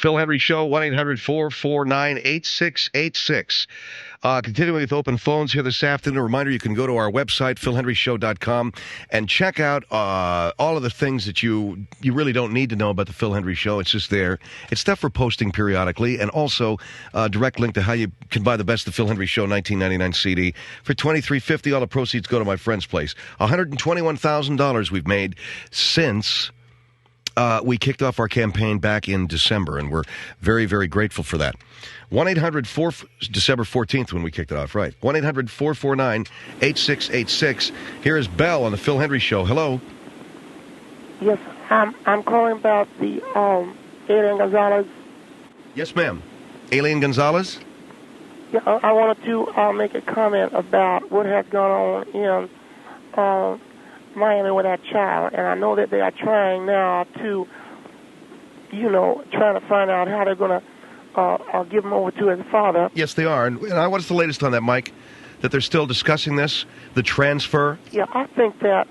Phil Hendrie Show, 1-800-449-8686. Continuing with open phones here this afternoon. A reminder, you can go to our website, philhendrieshow.com, and check out all of the things that you really don't need to know about the Phil Hendrie Show. It's just there. It's stuff for posting periodically, and also a direct link to how you can buy the Best of Phil Hendrie Show 1999 CD for $23.50. All the proceeds go to my friend's place. $121,000 we've made since we kicked off our campaign back in December, and we're very, very grateful for that. 1-800-4... December 14th when we kicked it off, right. 1-800-449-8686. Here is Belle on the Phil Hendrie Show. Hello. Yes, I'm calling about the Elián Gonzalez. Yes, ma'am. Elián Gonzalez? Yeah, I wanted to make a comment about what has gone on in Miami with that child, and I know that they are trying now to, trying to find out how they're going to give him over to his father. Yes, they are. And what's the latest on that, Mike? That they're still discussing this, the transfer? Yeah, I think that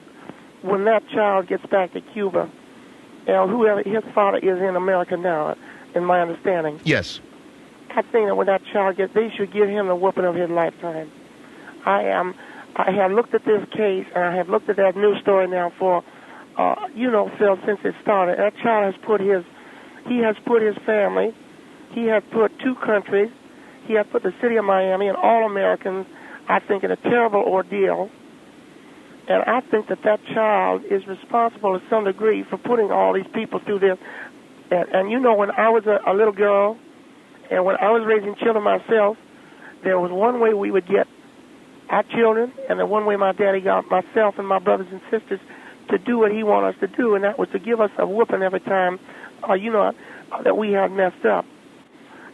when that child gets back to Cuba, whoever his father is in America now, in my understanding. Yes. I think that when that child gets, they should give him the whooping of his lifetime. I have looked at this case, and I have looked at that news story now for, Phil, since it started. That child has put his family, he has put two countries, he has put the city of Miami and all Americans, I think, in a terrible ordeal. And I think that child is responsible to some degree for putting all these people through this. And when I was a little girl, and when I was raising children myself, there was one way we would get our children, and the one way my daddy got myself and my brothers and sisters to do what he wanted us to do, and that was to give us a whooping every time, that we had messed up.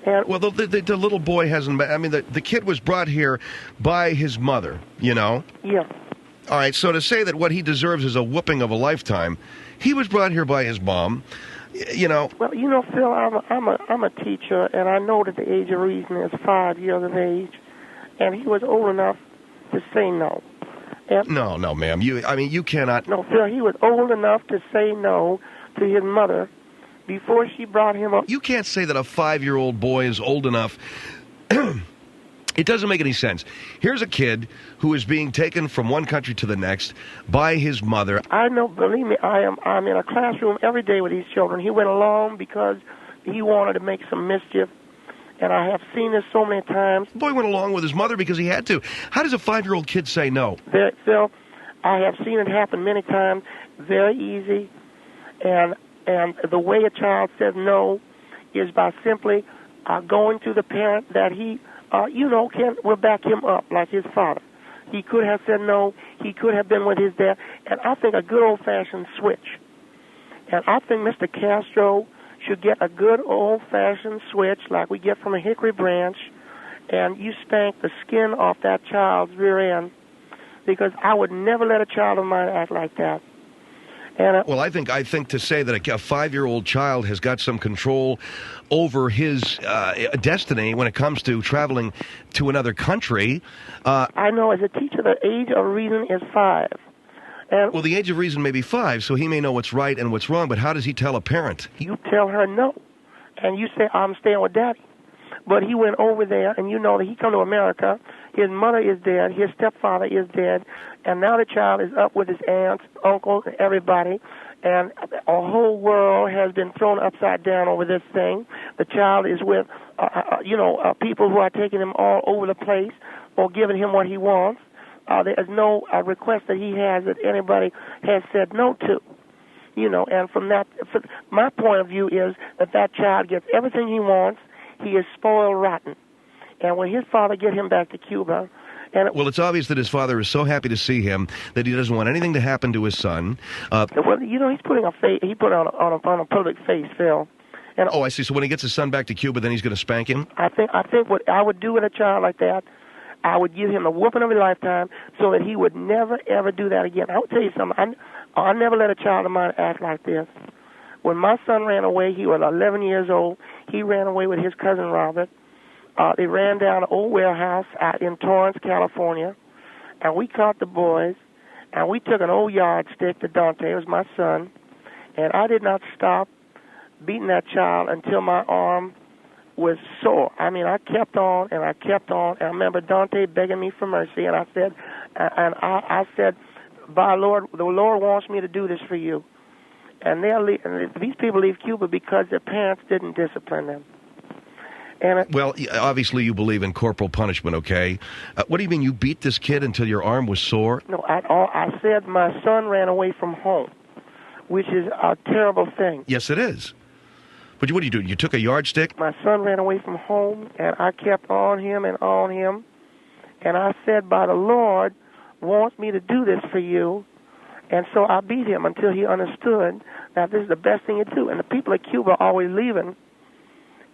And well, the little boy hasn't. I mean, the kid was brought here by his mother. Yeah. All right. So to say that what he deserves is a whooping of a lifetime, he was brought here by his mom. Well, Phil, I'm a teacher, and I know that the age of reason is 5 years of age, and he was old enough to say no. And no, ma'am. You cannot. No, Phil, he was old enough to say no to his mother before she brought him up. You can't say that a 5-year-old boy is old enough. It doesn't make any sense. Here's a kid who is being taken from one country to the next by his mother. I know, believe me, I'm in a classroom every day with these children. He went along because he wanted to make some mischief, and I have seen this so many times. The boy went along with his mother because he had to. How does a 5-year-old kid say no? Phil, I have seen it happen many times, very easy, and the way a child says no is by simply going to the parent that he will back him up like his father. He could have said no. He could have been with his dad. And I think a good old-fashioned switch. And I think Mr. Castro should get a good old-fashioned switch like we get from a hickory branch, and you spank the skin off that child's rear end, because I would never let a child of mine act like that. And well, I think to say that a 5-year-old child has got some control over his destiny when it comes to traveling to another country. I know, as a teacher, the age of reason is 5. And well, the age of reason may be 5, so he may know what's right and what's wrong, but how does he tell a parent? You tell her no, and you say, I'm staying with Daddy. But he went over there, and you know that he come to America. His mother is dead. His stepfather is dead. And now the child is up with his aunts, uncles, and everybody. And a whole world has been thrown upside down over this thing. The child is with, people who are taking him all over the place or giving him what he wants. There is no request that he has that anybody has said no to. And from my point of view is that child gets everything he wants. He is spoiled rotten. And when his father get him back to Cuba... Well, it's obvious that his father is so happy to see him that he doesn't want anything to happen to his son. Well, he's putting a face. He put on a public face, Phil. And I see. So when he gets his son back to Cuba, then he's going to spank him? I think what I would do with a child like that, I would give him the whooping of a lifetime so that he would never, ever do that again. I will tell you something. I never let a child of mine act like this. When my son ran away, he was 11 years old. He ran away with his cousin Robert. They ran down an old warehouse out in Torrance, California, and we caught the boys, and we took an old yardstick to Dante, it was my son, and I did not stop beating that child until my arm was sore. I mean, I kept on and I kept on. And I remember Dante begging me for mercy, and I said, "By Lord, the Lord wants me to do this for you." And these people leave Cuba because their parents didn't discipline them. And well, obviously you believe in corporal punishment, okay? What do you mean you beat this kid until your arm was sore? No, I said my son ran away from home, which is a terrible thing. Yes, it is. But what do you do? You took a yardstick? My son ran away from home, and I kept on him. And I said, by the Lord wants me to do this for you. And so I beat him until he understood that this is the best thing to do. And the people of Cuba are always leaving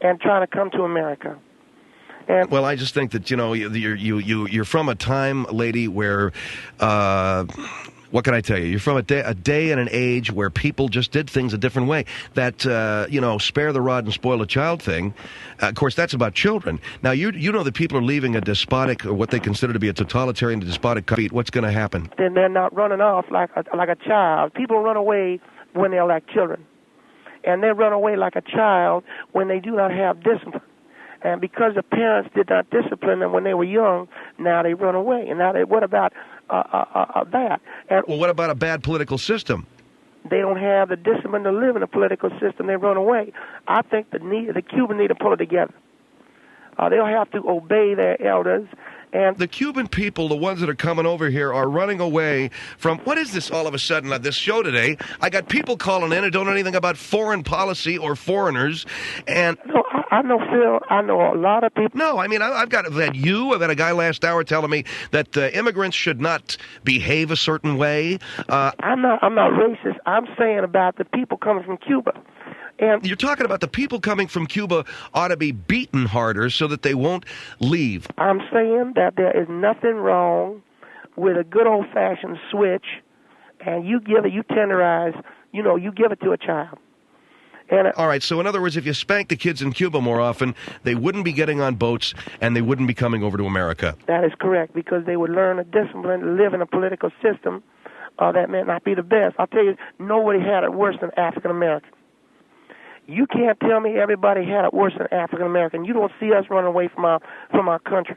and trying to come to America. And well, I just think that, you're from a time, lady, where, what can I tell you? You're from a day and an age where people just did things a different way. That, spare the rod and spoil a child thing, of course, that's about children. Now, you know that people are leaving a despotic, or what they consider to be a totalitarian despotic country. What's going to happen? Then they're not running off like a child. People run away when they're like children. And they run away like a child when they do not have discipline. And because the parents did not discipline them when they were young, now they run away. And now what about that? And well, what about a bad political system? They don't have the discipline to live in a political system. They run away. I think the Cubans need to pull it together. They'll have to obey their elders. And the Cuban people, the ones that are coming over here, are running away from, what is this all of a sudden on this show today? I got people calling in who don't know anything about foreign policy or foreigners, and... No, I know, Phil, I know a lot of people... No, I mean, I've got a guy last hour telling me that immigrants should not behave a certain way. I'm not racist. I'm saying about the people coming from Cuba. And you're talking about the people coming from Cuba ought to be beaten harder so that they won't leave. I'm saying that there is nothing wrong with a good old-fashioned switch, and you tenderize, you give it to a child. And all right, so in other words, if you spank the kids in Cuba more often, they wouldn't be getting on boats and they wouldn't be coming over to America. That is correct, because they would learn a discipline to live in a political system that may not be the best. I'll tell you, nobody had it worse than African American. You can't tell me everybody had it worse than African American. You don't see us running away from our country.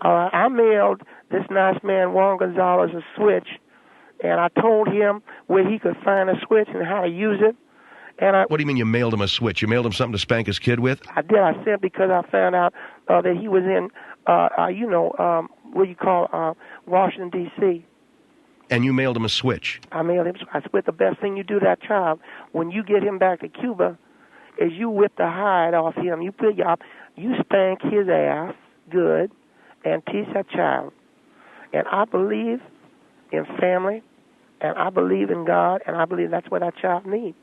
I mailed this nice man, Elián Gonzalez, a switch, and I told him where he could find a switch and how to use it. And what do you mean you mailed him a switch? You mailed him something to spank his kid with? I did. I sent because I found out that he was in, what you call Washington, D.C. And you mailed him a switch? I mailed him. I said, the best thing you do to that child when you get him back to Cuba is you whip the hide off him. You spank his ass good and teach that child. And I believe in family, and I believe in God, and I believe that's what that child needs.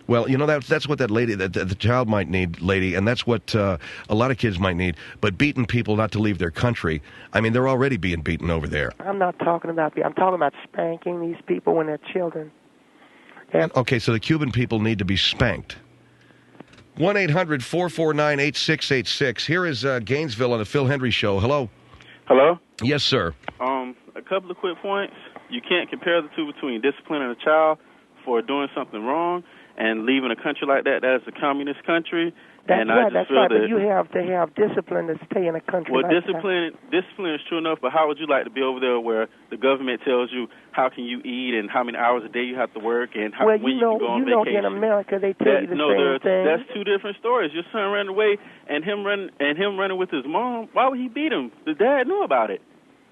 Well, that's what that lady, that the child might need, lady, and that's what a lot of kids might need. But beating people not to leave their country, I mean, they're already being beaten over there. I'm not talking about I'm talking about spanking these people when they're children. And okay, so the Cuban people need to be spanked. 1-800-449-8686. Here is Gainesville on the Phil Hendrie Show. Hello. Hello? Yes, sir. A couple of quick points. You can't compare the two between disciplining a child for doing something wrong and leaving a country like that. That is a communist country. That's right, but you have to have discipline to stay in a country like discipline is true enough, but how would you like to be over there where the government tells you how can you eat and how many hours a day you have to work and when you can go on vacation? In America they tell you the same thing. That's two different stories. Your son ran away and him running with his mom. Why would he beat him? The dad knew about it.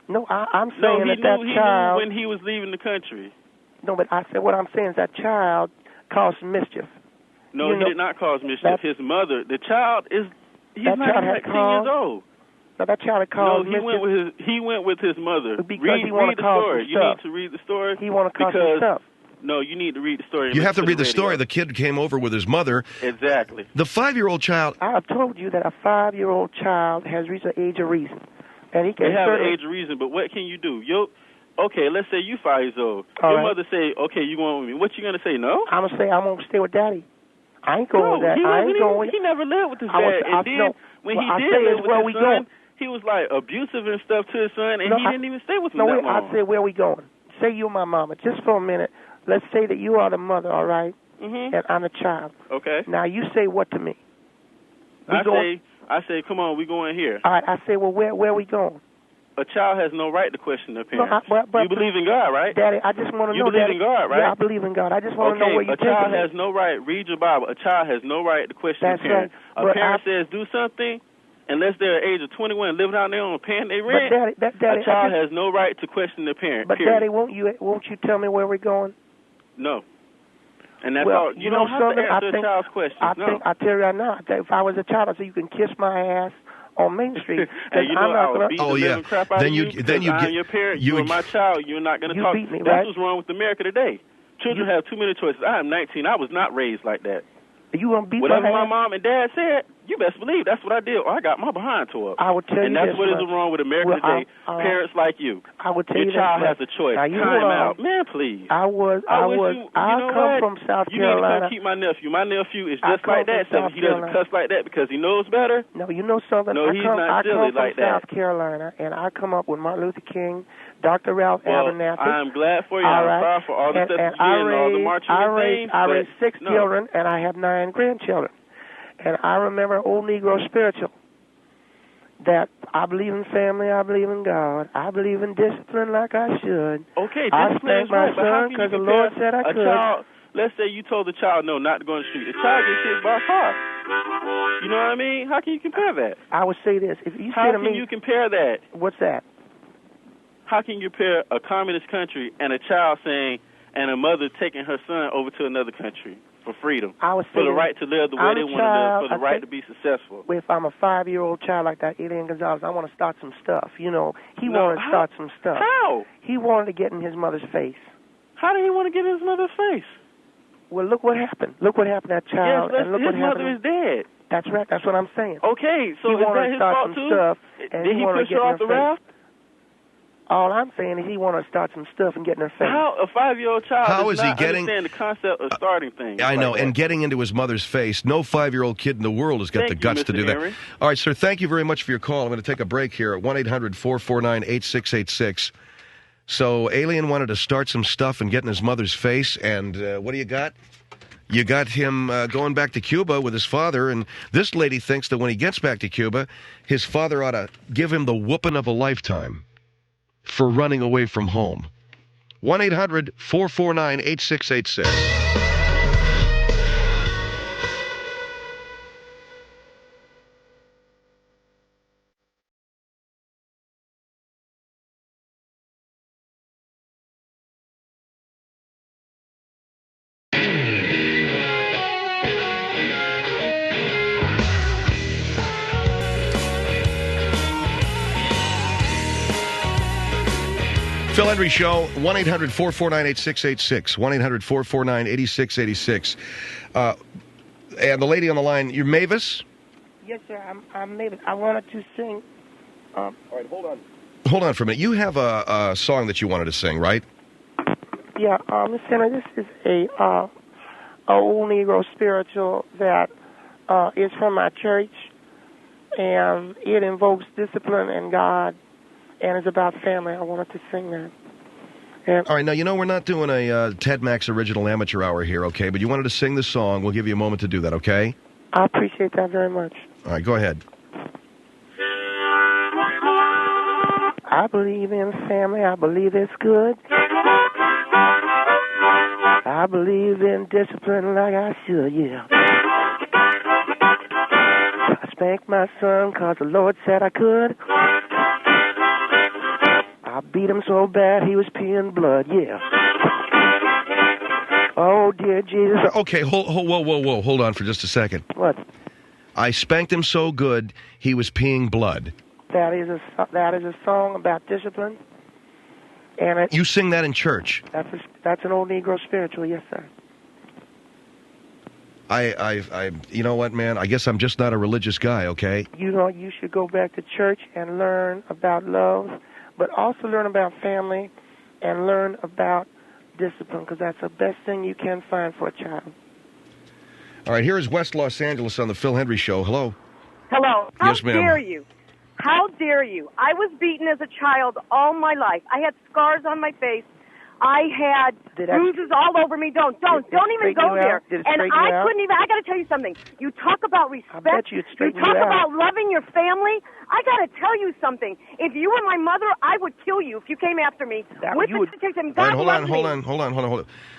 No, I'm saying that child knew when he was leaving the country. No, but I said what I'm saying is that child caused mischief. No, he did not cause mischief. His mother, the child he's not even like 10 years old. No, that child had caused mischief. He went with his mother. Because read he wanted the to cause story. some You stuff. need to read the story. He wanted to cause some stuff. No, you need to read the story. You have to read the story. The kid came over with his mother. Exactly. The 5-year-old child. I have told you that a 5-year-old child has reached the age of reason. And he can They have an age of reason, but what can you do? Okay, let's say you 5 years old. Your mother say, okay, you going with me. What you going to say, no? I'm going to say I'm going to stay with Daddy. I ain't going with that. He never lived with his dad. When he did live with his son, he was like abusive and stuff to his son, and he didn't even stay with him that long. I said, where are we going? Say you're my mama. Just for a minute. Let's say that you are the mother, all right? Mm-hmm. And I'm the child. Okay. Now you say what to me? I say, come on, we going here. All right, I say, well, where are we going? A child has no right to question their parents. No, but you believe in God, right? Daddy, I just want to know. You believe Daddy, in God, right? Yeah, I believe in God. I just want to know where you're taking me. A child has no right. Read your Bible. A child has no right to question their parents. Right. A parent says do something, unless they're age of 21, living out on their own, paying their rent. But Daddy, a child has no right to question their parent. But period. Daddy, won't you tell me where we're going? No. And that's all. You don't have to answer a child's question. I tell you right now, if I was a child, I'd say you can kiss my ass on Main Street. And you know, I would beat the living crap out then of you, you. Then you I'm your parent. You are my child. You're not going to talk. Beat me, That's right? what's wrong with America today. Children have too many choices. I am 19. I was not raised like that. You gonna beat whatever my my mom and dad said, you best believe that's what I did. Or I got my behind tore up. I would tell you and that's this what much. is wrong with America today. Parents like you. I would tell your you child this has a choice. Now, Time out, man. Please. I come from South Carolina. You need to come keep my nephew. My nephew is just like that. So he doesn't cuss like that because he knows better. No, you know something. No, he's not silly like that. I come from South Carolina, and I come up with Martin Luther King, Dr. Ralph Abernathy. I'm glad for you. I'm sorry for all the stuff you did and all the marching and things. I raised 6 children, and I have 9 grandchildren. And I remember Old Negro spiritual, that I believe in family, I believe in God, I believe in discipline like I should. Okay, I discipline is my right, but how son can because you the Lord said I could. Child, let's say you told the child no, not to go on the street. The child gets hit by a car. You know what I mean? How can you compare that? I would say this. If you how say to can me, you compare that? What's that? How can you compare a communist country and a child saying, and a mother taking her son over to another country? For freedom, for the right to live the way they want to live, for the right to be successful. If I'm a 5-year-old child like that, Elián Gonzalez, I want to start some stuff. You know, he wanted to start some stuff. How? He wanted to get in his mother's face. How did he want to get in his mother's face? Well, look what happened. Look what happened to that child. Yes, and look his what mother happened. is dead. That's right. That's what I'm saying. Okay, so he is that his fault too? Stuff, did he push her off the raft? All I'm saying is he wanted to start some stuff and get in her face. How a 5-year-old child does not understand the concept of starting things? I know, and getting into his mother's face. No 5-year-old kid in the world has got the guts to do that. All right, sir, thank you very much for your call. I'm going to take a break here at 1-800-449-8686. So Elián wanted to start some stuff and get in his mother's face, and what do you got? You got him going back to Cuba with his father, and this lady thinks that when he gets back to Cuba, his father ought to give him the whooping of a lifetime for running away from home. 1-800-449-8686. Phil Hendrie Show, 1-800-449-8686, 1-800-449-8686. And the lady on the line, you're Mavis? Yes, sir, I'm Mavis. I wanted to sing. All right, hold on. Hold on for a minute. You have a song that you wanted to sing, right? Yeah, Miss Hendrie, this is a old Negro spiritual that is from my church, and it invokes discipline and God. And it's about family. I wanted to sing that. And all right, now, you know, we're not doing a Ted Max original amateur hour here, okay? But you wanted to sing the song. We'll give you a moment to do that, okay? I appreciate that very much. All right, go ahead. I believe in family. I believe it's good. I believe in discipline like I should, yeah. I spanked my son because the Lord said I could. I beat him so bad he was peeing blood, yeah. Oh, dear Jesus. Okay, whoa. Hold on for just a second. What? I spanked him so good he was peeing blood. That is a song about discipline. And you sing that in church? That's an old Negro spiritual, yes, sir. I you know what, man? I guess I'm just not a religious guy, okay? You know, you should go back to church and learn about love, but also learn about family and learn about discipline, because that's the best thing you can find for a child. All right, here is West Los Angeles on the Phil Hendrie Show. Hello. Hello. Yes, ma'am. How dare you? How dare you? I was beaten as a child all my life. I had scars on my face. I had bruises all over me. Don't even go there. And I couldn't even. I got to tell you something. You talk about respect. I bet you talk about loving your family. I got to tell you something. If you were my mother, I would kill you if you came after me. Hold on.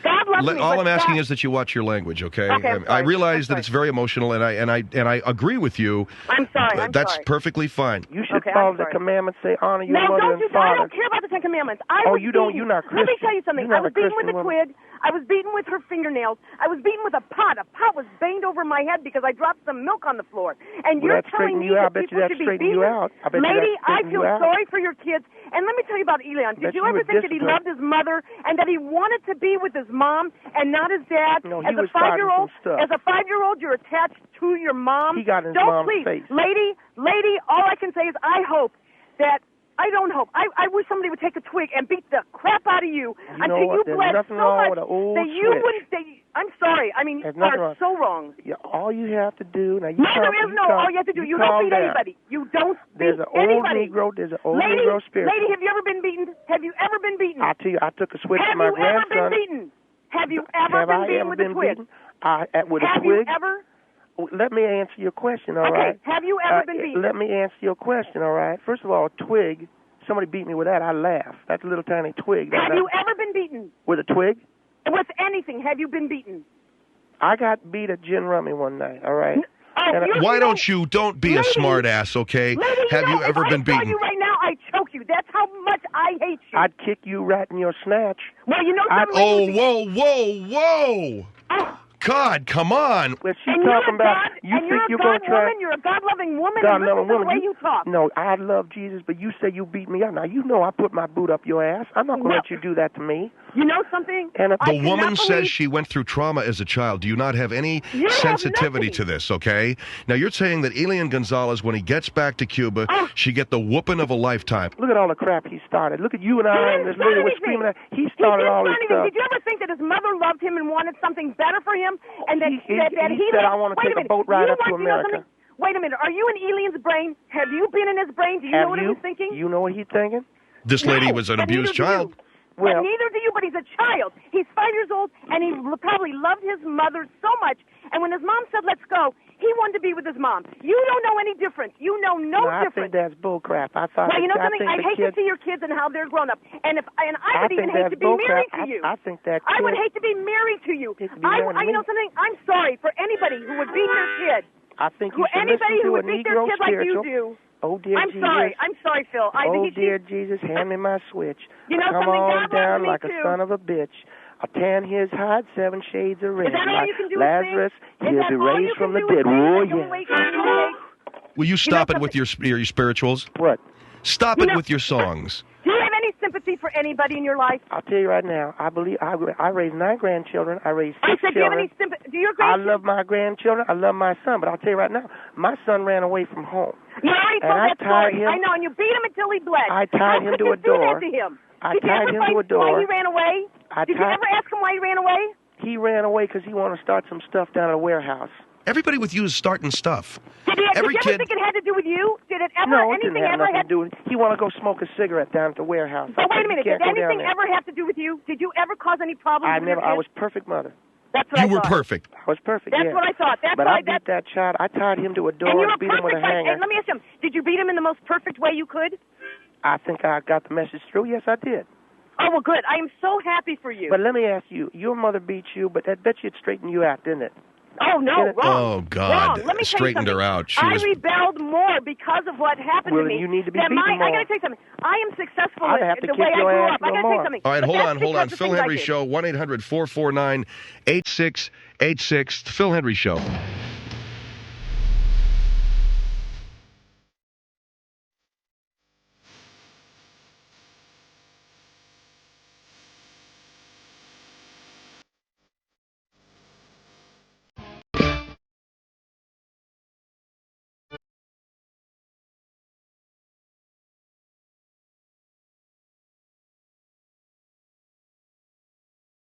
God loves me. All I'm asking is that you watch your language, okay? I realize that it's very emotional, and I agree with you. I'm sorry. That's perfectly fine. You should follow the commandments. Say honor your mother and father. I don't care about the Ten Commandments. You don't. You're not Christian. Let me tell you something. I was beaten with a twig. I was beaten with her fingernails. I was beaten with a pot. A pot was banged over my head because I dropped some milk on the floor. And you're telling me that people should be beaten? Lady, I feel sorry for your kids. And let me tell you about Elián. Did you ever think that he loved his mother and that he wanted to be with his mom and not his dad? No, he was starting some stuff. As a 5-year-old, you're attached to your mom. He got in his mom's face. Lady, all I can say is I hope that I wish somebody would take a twig and beat the crap out of you until you bled so much that you wouldn't. I'm sorry. I mean, you are so wrong. Yeah, all you have to do now. All you have to do. You don't beat anybody. You don't beat anybody. There's an old Negro spirit. Lady, have you ever been beaten? Have you ever been beaten? I'll tell you, I took a switch to my grandson. Have you ever been beaten with a twig? With a twig? Have you ever? Let me answer your question, all right? Have you ever been beaten? Let me answer your question, all right? First of all, a twig, somebody beat me with that, I laugh. That's a little tiny twig. Have you ever been beaten? With a twig? With anything, have you been beaten? I got beat at gin rummy one night, all right? Why don't be a smart ass, okay? Have you ever been beaten? If I saw you right now, I'd choke you. That's how much I hate you. I'd kick you right in your snatch. Well, you know something? Whoa. God, come on. Well, she's talking about you're a God-loving woman. God-loving woman. The way you talk. No, I love Jesus, but you say you beat me up. Now, you know I put my boot up your ass. I'm not going to let you do that to me. You know something? And the woman says she went through trauma as a child. Do you not have any sensitivity to this, okay? Now, you're saying that Elián Gonzalez, when he gets back to Cuba, she get the whooping of a lifetime. Look at all the crap he started. Look at you and I and this lady was screaming at. He started all this stuff. Did you ever think that his mother loved him and wanted something better for him? And that he said, I want to take a boat ride up to America. Wait a minute. Are you in Elián's brain? Have you been in his brain? Do you know what he was thinking? You know what he's thinking? This lady was an abused child. Well, neither do you, but he's a child. He's 5 years old, and he probably loved his mother so much. And when his mom said, let's go, he wanted to be with his mom. You don't know any difference. You know no difference. I think that's bullcrap. I thought. Well, you know something? I hate to see your kids and how they're grown up. And I would even hate to be married to you. I think that. I would hate to be married to you. You know something? I'm sorry for anybody who would beat their kid. I think you should listen to a Negro spiritual. Like you do. Oh, dear Jesus. I'm sorry, Phil. Dear Jesus, hand me my switch. You know come something? on God down me like too. a son of a bitch. I'll tan his hide 7 shades of red. Is that all you can do? Lazarus, he'll be raised from the dead. Oh, yeah. Will you stop it with your spirituals? What? Stop it with your songs. Do you have any sympathy for anybody in your life? I'll tell you right now. I believe I raised 9 grandchildren. I raised 6 children. Do you have any sympathy? Do your grandchildren? I love my grandchildren. I love my son. But I'll tell you right now, my son ran away from home. You already told that story. I know, and you beat him until he bled. I tied him to a door. Did you tied him to a door. Why he ran away? Did you ever ask him why he ran away? He ran away because he wanted to start some stuff down at a warehouse. Everybody with you is starting stuff. Did you ever think it had to do with you? Did it ever? No, it didn't have nothing to do with it. He wanted to go smoke a cigarette down at the warehouse. But wait a minute. Did anything ever have to do with you? Did you ever cause any problems with your kids? I was perfect mother. That's what I thought. You were perfect. I was perfect, That's what I thought. But I beat that child. I tied him to a door and beat him with a hanger. And let me ask you, did you beat him in the most perfect way you could? I think I got the message through. Yes, I did. Oh, well, good. I am so happy for you. But let me ask you, your mother beat you, but I bet you it straightened you out, didn't it? Oh, no, wrong. Oh, God. Wrong. Let me straightened her out. I rebelled more because of what happened to me. You need to be beaten more. I got to tell you something. I am successful I'd have to the way I grew up. I got to tell you something. All right, hold on. Phil Hendrie Show, 1-800-449-8686. Phil Hendrie Show.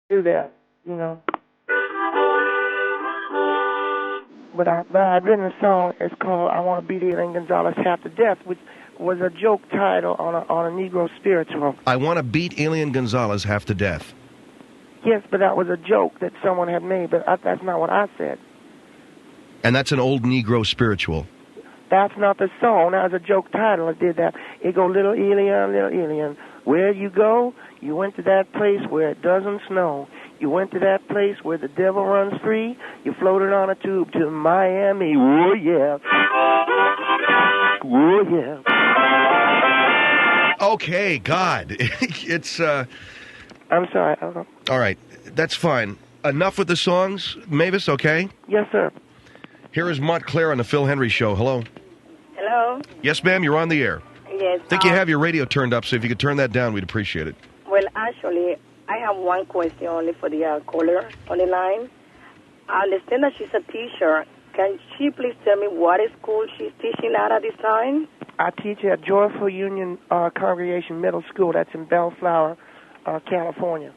Do that, you know. But I'd written a song. It's called "I Want to Beat Elián Gonzalez Half to Death," which was a joke title on a Negro spiritual. I want to beat Elián Gonzalez half to death. Yes, but that was a joke that someone had made. But that's not what I said. And that's an old Negro spiritual. That's not the song. That was a joke title. I did that. It go, little Elián, where you go? You went to that place where it doesn't snow. You went to that place where the devil runs free. You floated on a tube to Miami. Oh, yeah. Oh, yeah. Okay, God. It's, I'm sorry. I don't know. All right. That's fine. Enough with the songs, Mavis, okay? Yes, sir. Here is Montclair on the Phil Hendrie Show. Hello. Hello. Yes, ma'am, you're on the air. Yes. I think you have your radio turned up, so if you could turn that down, we'd appreciate it. Well, actually, I have one question only for the caller on the line. I understand that she's a teacher. Can she please tell me what school she's teaching at this time? I teach at Joyful Union Congregation Middle School. That's in Bellflower, California.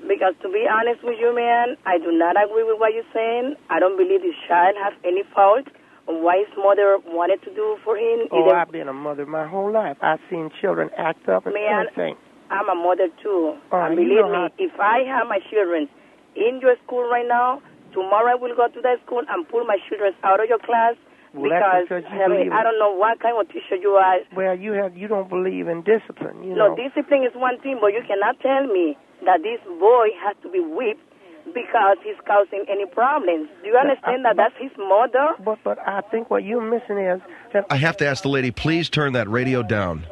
Because to be honest with you, man, I do not agree with what you're saying. I don't believe this child has any fault on what his mother wanted to do for him. Oh, I've been a mother my whole life. I've seen children act up and everything. I'm a mother, too. And believe me, if I have my children in your school right now, tomorrow I will go to that school and pull my children out of your class. Well, because I don't know what kind of teacher you are. Well, you don't believe in discipline. You know. No, discipline is one thing, but you cannot tell me that this boy has to be whipped because he's causing any problems. Do you understand that that's his mother? But I think what you're missing is that I have to ask the lady, please turn that radio down.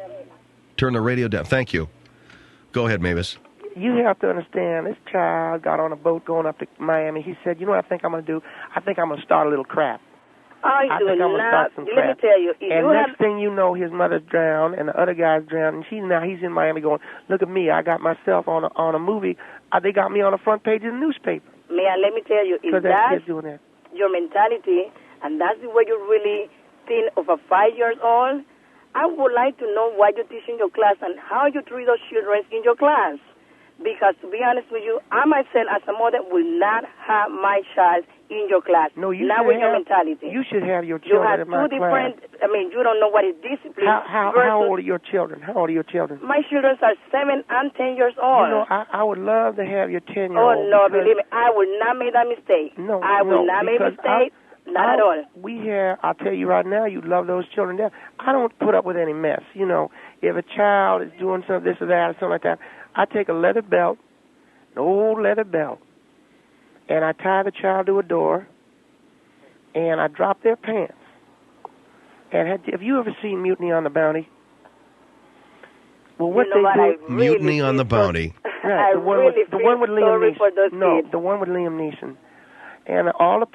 Turn the radio down. Thank you. Go ahead, Mavis. You have to understand, this child got on a boat going up to Miami. He said, you know what I think I'm going to do? I think I'm going to start a little crap. I think I'm going to start some crap. Let me tell you. And next thing you know, his mother's drowned and the other guy's drowned. And he's in Miami going, look at me. I got myself on a movie. They got me on the front page of the newspaper. Man, let me tell you, if that's your mentality and that's the way you really think of a 5-year-old, I would like to know what you teach in your class and how you treat those children in your class. Because to be honest with you, I myself as a mother will not have my child in your class. No, you not with your mentality. You should have your children in my class. You have two different, I mean, you don't know what is discipline. How old are your children? How old are your children? My children are 7 and 10 years old. You know, I would love to have your 10-year-old. Oh, no, believe me, I will not make that mistake. No, I will not make a mistake. Not at all. I'll tell you right now, you love those children there. I don't put up with any mess. You know, if a child is doing something, this or that, or something like that, I take a leather belt, an old leather belt, and I tie the child to a door, and I drop their pants. And have you ever seen Mutiny on the Bounty? Well, what they do, Mutiny on the Bounty. Right, the one with Liam Neeson. No, the one with Liam Neeson. And all the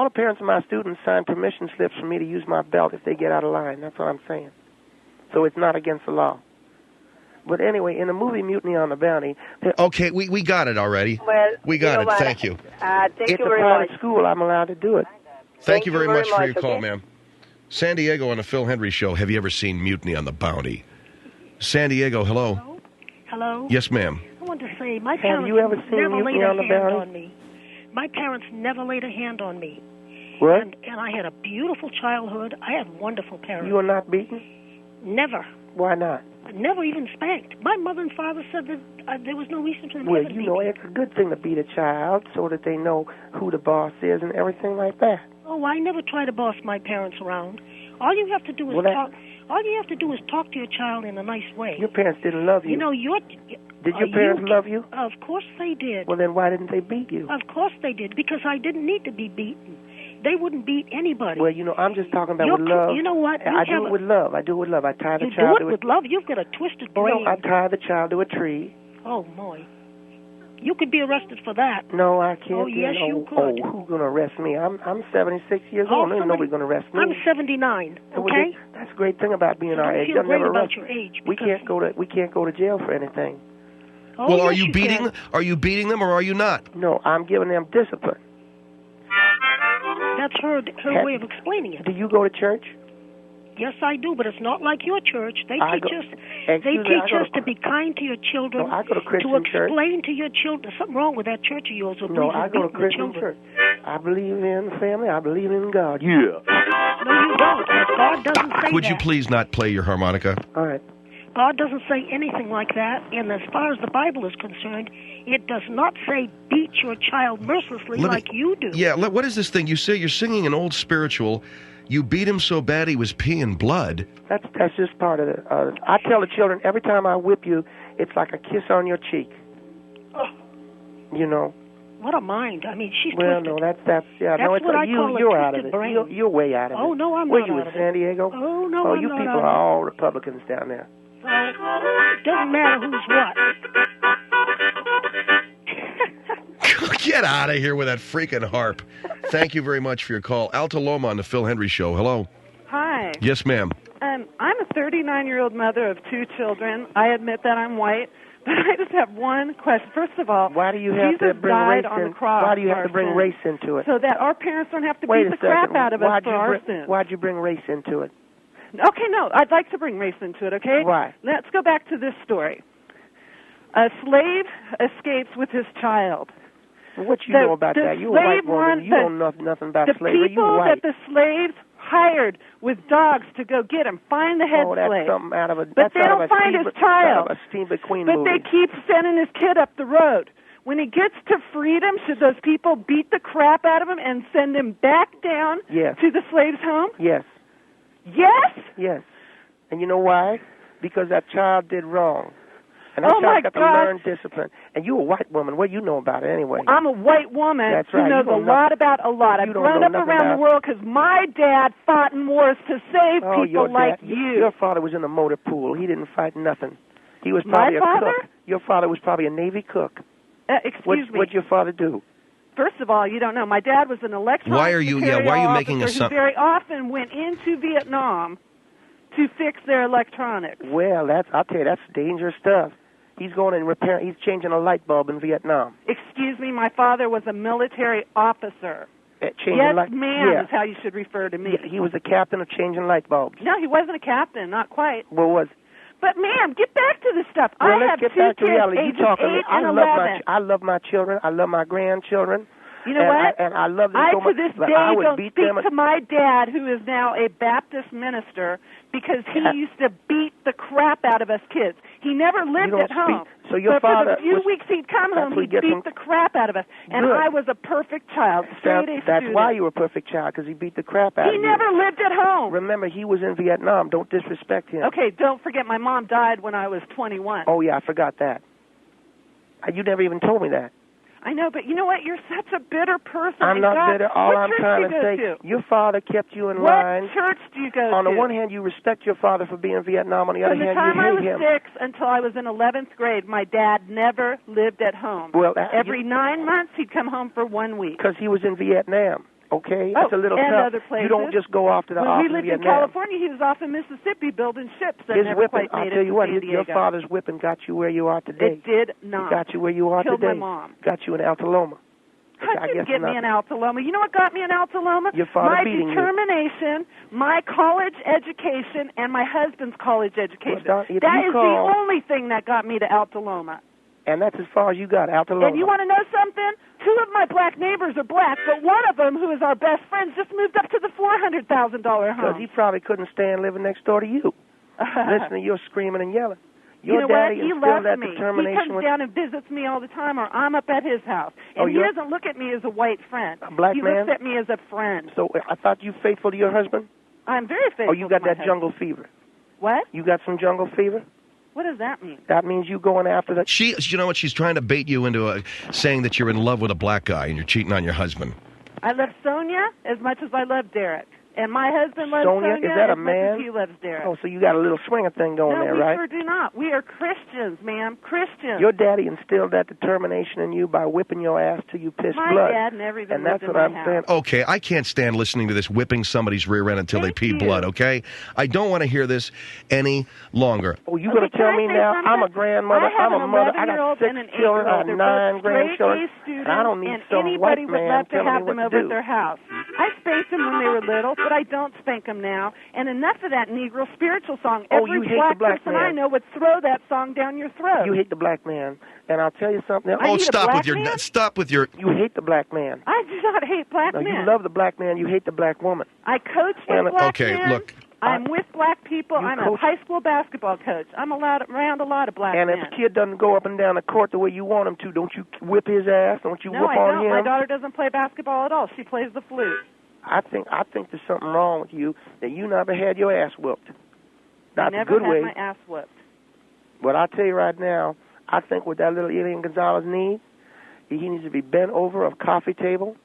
parents of my students sign permission slips for me to use my belt if they get out of line. That's what I'm saying. So it's not against the law. But anyway, in the movie Mutiny on the Bounty... Okay, we got it already. Well, we got it. Thank you. Thank you very much. It's a part of school. I'm allowed to do it. Thank you very much for your call, ma'am. San Diego on the Phil Hendrie Show. Have you ever seen Mutiny on the Bounty? San Diego, hello. Hello? Yes, ma'am. I want to say, my parents never laid a hand on me. My parents never laid a hand on me. What? And I had a beautiful childhood. I had wonderful parents. You were not beaten? Never. Why not? Never even spanked. My mother and father said that there was no reason for them to beat me. Well, it's a good thing to beat a child so that they know who the boss is and everything like that. Oh, I never try to boss my parents around. All you have to do is talk. All you have to do is talk to your child in a nice way. Your parents didn't love you. You know, Did your parents love you? Of course they did. Well, then why didn't they beat you? Of course they did, because I didn't need to be beaten. They wouldn't beat anybody. Well, you know, I'm just talking about with love. You know what? I do it with love. I do it with love. I tie the child to You do it with love? You've got a twisted brain. No, I tie the child to a tree. Oh, my. You could be arrested for that. No, I can't. Oh, yes, you could. Oh, who's going to arrest me? I'm 76 years old. Nobody's going to arrest me. I'm 79, okay? That's a great thing about being our age. Don't feel great about your age. We can't go to jail for anything. Oh, well, yes, are you beating? Are you beating them, or are you not? No, I'm giving them discipline. That's her way of explaining it. Do you go to church? Yes, I do, but it's not like your church. They teach us to be kind to your children. No, I go to Christian church. To explain to your children. There's something wrong with that church of yours. No, I go to Christian church. I believe in family. I believe in God. Yeah. No, you don't. God doesn't say Would that. you please not play your harmonica? All right. God doesn't say anything like that, and as far as the Bible is concerned, it does not say beat your child mercilessly like you do. Yeah, what is this thing? You say you're singing an old spiritual. You beat him so bad he was peeing blood. That's just part of it. I tell the children, every time I whip you, it's like a kiss on your cheek. Oh. You know. What a mind. I mean, she's twisted. No, that's yeah. No, it's what I call you're a out of it. brain. You're way out of it. Oh, no, I'm not out of it. Were you in San Diego? Oh, no, Oh, I'm you not people out are all Republicans down there. It doesn't matter who's what. Get out of here with that freaking harp. Thank you very much for your call. Alta Loma on the Phil Hendrie Show. Hello. Hi. Yes, ma'am. I'm a 39-year-old mother of 2 children. I admit that I'm white, but I just have one question. First of all, why do you have to bring race on the cross? Why do you have to bring race into it? So that our parents don't have to beat the crap out of us for our sins. Why'd you bring race into it? Okay, no, I'd like to bring race into it, okay? Why? Let's go back to this story. A slave escapes with his child. What you know about that? You're a white woman. You don't know nothing about slavery. The people that the slaves hired with dogs to go get him, find the head slave. That's something out of a... But they don't find his child. Out of a Steve McQueen but movie. They keep sending his kid up the road. When he gets to freedom, should those people beat the crap out of him and send him back down to the slave's home? Yes. Yes? Yes. And you know why? Because that child did wrong. And that child got to learn discipline. And you're a white woman. What do you know about it anyway? I'm a white woman That's right. who knows a lot about a lot. I've grown up around the world because my dad fought in wars to save people like you. Your father was in the motor pool. He didn't fight nothing. He was probably a cook. Your father was probably a Navy cook. Excuse me. What'd your father do? First of all, you don't know. My dad was an electronics Why are you making a who very often went into Vietnam to fix their electronics. Well, I'll tell you, that's dangerous stuff. He's going and he's changing a light bulb in Vietnam. Excuse me, my father was a military officer. Yes, ma'am, is how you should refer to me. Yeah, he was the captain of changing light bulbs. No, he wasn't a captain, not quite. Well, was But, ma'am, get back to this stuff. Well, I have 2 kids, ages 8 and 11. I love my children. I love my grandchildren. You know what? I love them so much. To this day, don't speak to my dad, who is now a Baptist minister, because he used to beat the crap out of us kids. He never lived at home. So your father, for the few weeks he'd come home, he'd beat the crap out of us. And I was a perfect child, That's why you were a perfect child, because he beat the crap out of you. He never lived at home. Remember, he was in Vietnam. Don't disrespect him. Okay, don't forget, my mom died when I was 21. Oh, yeah, I forgot that. You never even told me that. I know, but you know what? You're such a bitter person. I'm not bitter. All I'm trying to say, your father kept you in line. What church do you go to? On the one hand, you respect your father for being in Vietnam. On the other hand, you hate him. From the time I was 6 until I was in 11th grade, my dad never lived at home. Well, every 9 months, he'd come home for 1 week. Because he was in Vietnam. Okay, that's a little and tough. Other places. You don't just go off to the When we lived in California, he was off in Mississippi building ships that His never whipping, quite made I'll tell you what, San Diego. your father's whipping got you where you are today. It did not. It got you where you are Killed today. My mom. Got you in Alta Loma. How did you get me in Alta Loma? You know what got me in Alta Loma? Your father my beating determination, my college education, and my husband's college education. Well, that is the only thing that got me to Alta Loma. And that's as far as you got, Alta Loma. And you want to know something? 2 of my black neighbors are black, but one of them, who is our best friend, just moved up to the $400,000 home. Because he probably couldn't stand living next door to you. Listen to you screaming and yelling. You know what? He loves me. He comes down and visits me all the time, or I'm up at his house. And he doesn't look at me as a white friend. A black man? He looks at me as a friend. So I thought you faithful to your husband? I'm very faithful. Oh, you got that husband. jungle fever. What? You got some jungle fever? What does that mean? That means you going after the... You know what? She's trying to bait you into saying that you're in love with a black guy and you're cheating on your husband. I love Sonia as much as I love Derek. And my husband loves Sonia is that a as man? much as he loves Derek. Oh, so you got a little swinging thing going there, right? No, we sure do not. We are Christians, ma'am. Christians. Your daddy instilled that determination in you by whipping your ass till you piss blood. My dad never even lived in my house. saying. Okay, I can't stand listening to this whipping somebody's rear end until they pee blood, okay? I don't want to hear this any longer. Oh, you going to tell me now? I'm a grandmother. I'm a mother. I got 6 children. I have 9 grandchildren. And I don't need some white man telling me what to do. Anybody would love to have them over at their house. I spanked them when they were little. but I don't spank them now. And enough of that Negro spiritual song. Every black person I know would throw that song down your throat. You hate the black man. And I'll tell you something else. Oh, stop with your... You hate the black man. I do not hate black men. You love the black man. You hate the black woman. I coach with black men. Okay, look. I'm with black people. I'm a high school basketball coach. I'm around a lot of black men. And if a kid doesn't go up and down the court the way you want him to, don't you whip his ass? Don't you whip on him? No, my daughter doesn't play basketball at all. She plays the flute. I think there's something wrong with you, that you never had your ass whipped. Not I never the good way. had my ass whipped. But I'll tell you right now, I think what that little Elián Gonzalez needs, he needs to be bent over a coffee table,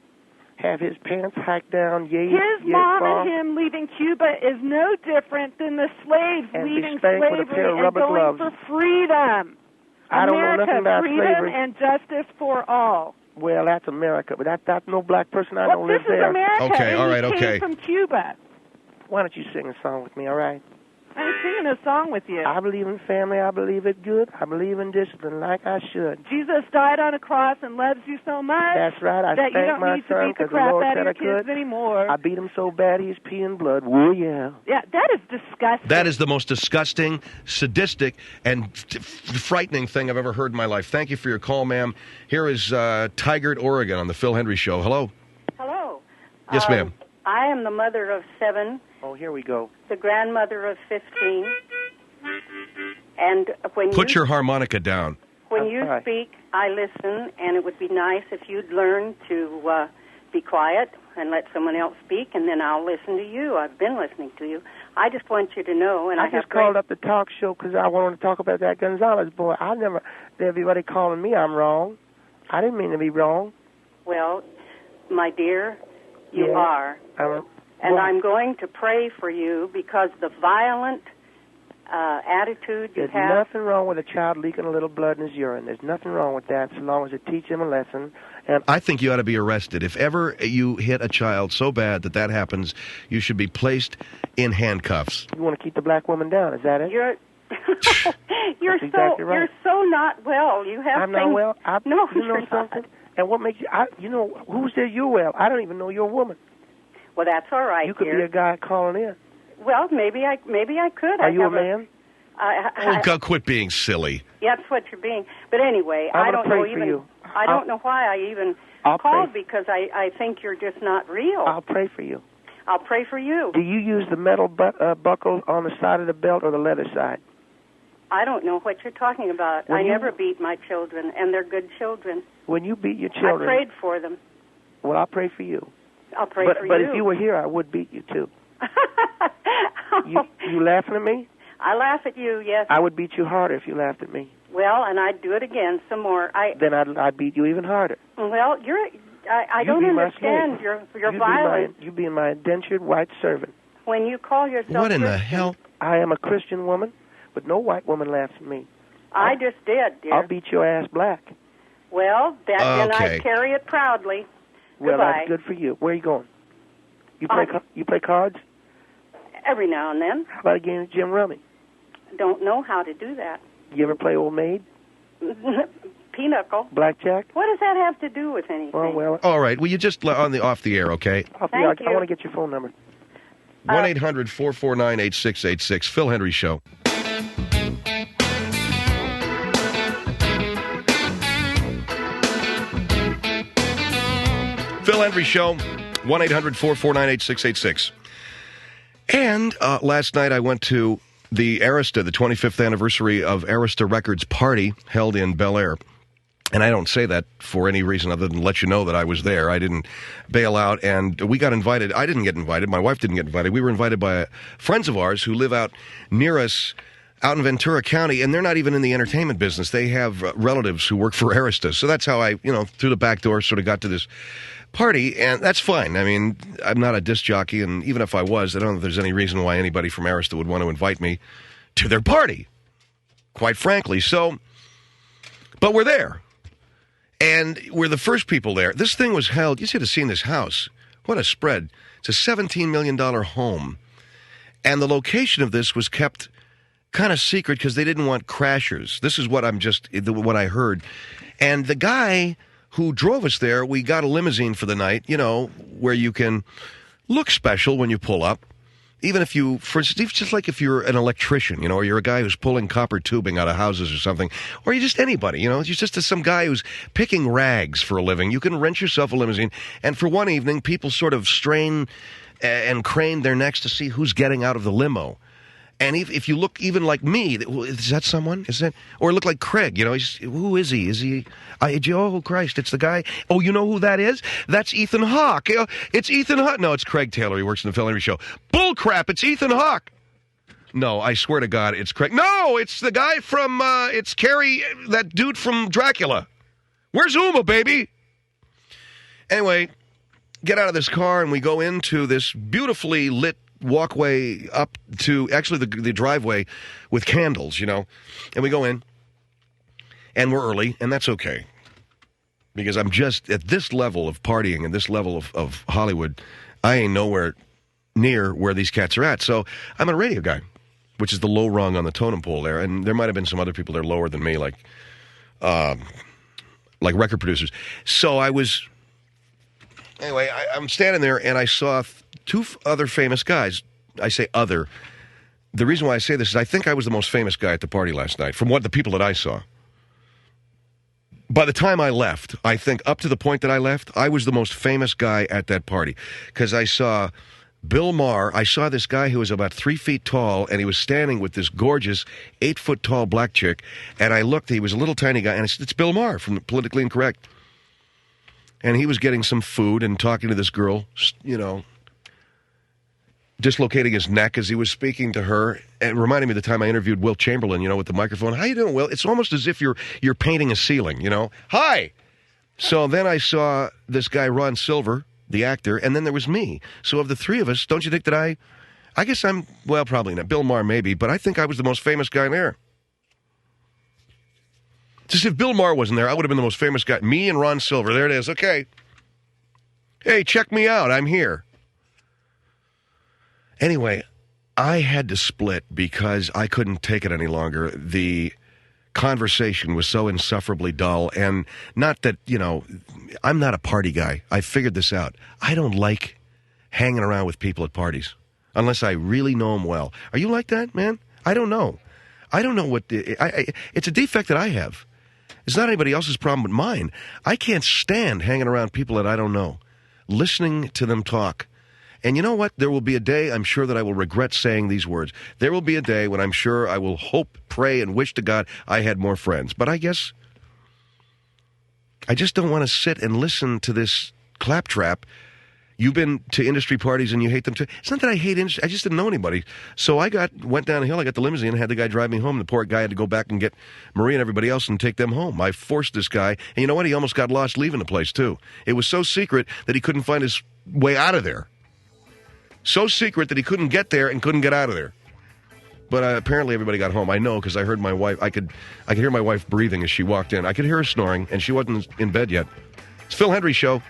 have his pants hiked down, his mom and him leaving Cuba is no different than the slaves leaving slavery and going for freedom. I don't know nothing about freedom slavery. And justice for all. Well, that's America, but that's no black person I know lives there. This is America. Okay, all right, he came from Cuba. Why don't you sing a song with me, all right? I'm singing a song with you. I believe in family. I believe it's good. I believe in discipline like I should. Jesus died on a cross and loves you so much. That's right. I that spanked my son because the Lord said I could. Anymore. I beat him so bad he's peeing blood. Oh, yeah. Yeah, that is disgusting. That is the most disgusting, sadistic, and frightening thing I've ever heard in my life. Thank you for your call, ma'am. Here is Tigard, Oregon on the Phil Hendrie Show. Hello. Hello. Yes, ma'am. I am the mother of 7. Oh, here we go. The grandmother of 15. And when Put your harmonica down. When you speak, I listen, and it would be nice if you'd learn to be quiet and let someone else speak, and then I'll listen to you. I've been listening to you. I just want you to know, and I just called up the talk show because I wanted to talk about that Gonzalez boy. Everybody calling me I'm wrong. I didn't mean to be wrong. Well, my dear, you are. I'm going to pray for you because the violent attitude you have... There's nothing wrong with a child leaking a little blood in his urine. There's nothing wrong with that so long as it teaches him a lesson. And I think you ought to be arrested. If ever you hit a child so bad that happens, you should be placed in handcuffs. You want to keep the black woman down, is that it? You're exactly right. You're so not well. You have I'm things... not well? No, you know something? And what makes you... who said you're well? I don't even know you're a woman. Well, that's all right. You could be a guy calling in. Well, maybe I could. Are you a man? God, quit being silly. Yeah, that's what you're being. But anyway, I don't know even. I don't know why I even called because I think you're just not real. I'll pray for you. I'll pray for you. Do you use the metal buckle on the side of the belt or the leather side? I don't know what you're talking about. I never beat my children, and they're good children. When you beat your children, I prayed for them. Well, I'll pray for you. I'll pray for you. But if you were here, I would beat you too. You laughing at me? I laugh at you, yes. I would beat you harder if you laughed at me. Well, and I'd do it again some more. Then I'd beat you even harder. Well, I don't understand your violence. You being my indentured white servant. When you call yourself What in Christian, the hell? I am a Christian woman, but no white woman laughs at me. I just did, dear. I'll beat your ass black. Well, then I carry it proudly. Well, Goodbye. that's good for you. Where are you going? You play cards? Every now and then. How about a game of Jim Rummy? Don't know how to do that. You ever play Old Maid? Pinochle. Blackjack? What does that have to do with anything? Oh, well. All right. Well, you just off the air, okay? Thank you. I want to get your phone number. 1-800-449-8686. Phil Hendrie Show. Phil Hendrie Show. 1-800-449-8686. And last night I went to the Arista, the 25th anniversary of Arista Records party held in Bel Air. And I don't say that for any reason other than let you know that I was there. I didn't bail out, and we got invited. I didn't get invited. My wife didn't get invited. We were invited by friends of ours who live out near us out in Ventura County, and they're not even in the entertainment business. They have relatives who work for Arista. So that's how I, through the back door sort of got to this party, and that's fine. I mean, I'm not a disc jockey, and even if I was, I don't know if there's any reason why anybody from Arista would want to invite me to their party, quite frankly. So, but we're there. And we're the first people there. This thing was held, you should have seen this house. What a spread. It's a $17 million home. And the location of this was kept kind of secret because they didn't want crashers. This is what what I heard. And the guy who drove us there, we got a limousine for the night, where you can look special when you pull up. Even if you, for instance, just like if you're an electrician, or you're a guy who's pulling copper tubing out of houses or something, or you're just anybody, you're just some guy who's picking rags for a living. You can rent yourself a limousine, and for one evening, people sort of strain and crane their necks to see who's getting out of the limo. And if you look even like me, is that someone? Is that, or look like Craig? Who is he? Is he? Oh Christ! It's the guy. Oh, you know who that is? That's Ethan Hawke. It's Ethan Hawke. No, it's Craig Taylor. He works in the Phil Hendrie Show. Bull crap! It's Ethan Hawke. No, I swear to God, it's Craig. No, it's the guy from. It's Carrie, that dude from Dracula. Where's Uma, baby? Anyway, get out of this car and we go into this beautifully lit walkway up to actually the driveway with candles, and we go in and we're early, and that's okay because I'm just at this level of partying and this level of Hollywood, I ain't nowhere near where these cats are at. So I'm a radio guy, which is the low rung on the totem pole there, and there might have been some other people that are lower than me, like record producers. So I was anyway, I'm standing there and I saw two other famous guys. I say other. The reason why I say this is I think I was the most famous guy at the party last night from what the people that I saw. By the time I left, I think up to the point that I left, I was the most famous guy at that party because I saw Bill Maher. I saw this guy who was about 3 feet tall, and he was standing with this gorgeous 8-foot-tall black chick, and I looked, he was a little tiny guy, and I said, it's Bill Maher from Politically Incorrect. And he was getting some food and talking to this girl, dislocating his neck as he was speaking to her. And reminding me of the time I interviewed Will Chamberlain, with the microphone. How you doing, Will? It's almost as if you're painting a ceiling, Hi! So then I saw this guy, Ron Silver, the actor, and then there was me. So of the three of us, don't you think that I guess I'm, well, probably not. Bill Maher, maybe, but I think I was the most famous guy there. Just if Bill Maher wasn't there, I would have been the most famous guy. Me and Ron Silver. There it is. Okay. Hey, check me out. I'm here. Anyway, I had to split because I couldn't take it any longer. The conversation was so insufferably dull. And not that, I'm not a party guy. I figured this out. I don't like hanging around with people at parties unless I really know them well. Are you like that, man? I don't know. I don't know what... it's a defect that I have. It's not anybody else's problem but mine. I can't stand hanging around people that I don't know, listening to them talk. And you know what? There will be a day, I'm sure, that I will regret saying these words. There will be a day when I'm sure I will hope, pray, and wish to God I had more friends. But I guess I just don't want to sit and listen to this claptrap. You've been to industry parties and you hate them too. It's not that I hate industry. I just didn't know anybody. So I went down the hill. I got the limousine and had the guy drive me home. The poor guy had to go back and get Marie and everybody else and take them home. I forced this guy. And you know what? He almost got lost leaving the place too. It was so secret that he couldn't find his way out of there. So secret that he couldn't get there and couldn't get out of there. But apparently everybody got home. I know because I heard my wife. I could hear my wife breathing as she walked in. I could hear her snoring, and she wasn't in bed yet. It's Phil Hendrie Show.